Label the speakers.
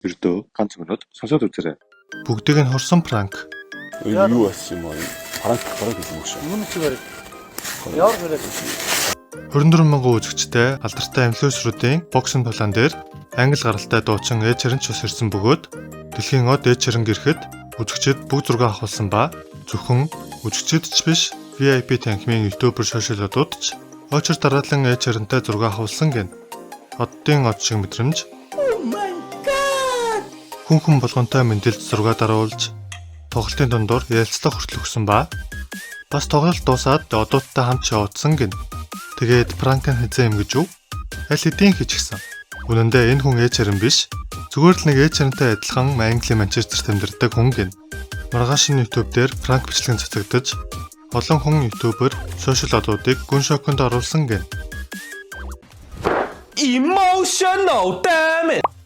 Speaker 1: Ердөө ганц өнөд сонсоод үзээрэй.
Speaker 2: Бүгдийг нь хорсон пранк.
Speaker 3: Энэ юу болсон юм аа? Параг гэсэн үг шүү.
Speaker 4: Өмнө чигээр яар хэрэг
Speaker 2: 24,000 үзэгчтэй алдартай инфлюенсеруудын боксинг тулаан дээр англи гаралтай дуучин Эд Ширэн ч бас ирсэн бөгөөд дэлхийн од Эд Ширэн ирэхэд үзэгчид бүгд зураг авахулсан ба зөвхөн үзэгчид ч биш VIP танхимын ютубер шошиолодууд ч очир дараалан Эд Ширэнтэй зураг авахулсан гэн. Оддын од шиг мэдрэмж. Хүн болгонтой мэндэлд зураг даруулж тоглолтын дундуур ярилцлага хүртэл өгсөн ба бас тоглолт дуусаад одуудтай хамт явуулсан гэн. Тэгээд пранк нь хэзээ юм гэж юу? Аль хэдийн хийчихсэн. Үнэн дээр энэ хүн Эд Ширэн биш. Зүгээр л нэг Эд Ширэнтэй адилхан Англи Манчестерт амьдардаг хүн гэн. Маргааш энэ YouTube дээр пранк бичлэг цацагдаж олон хүн ютубер шошиолодуудыг гүн шоконд оруулсан гэн.
Speaker 5: Emotional damn it.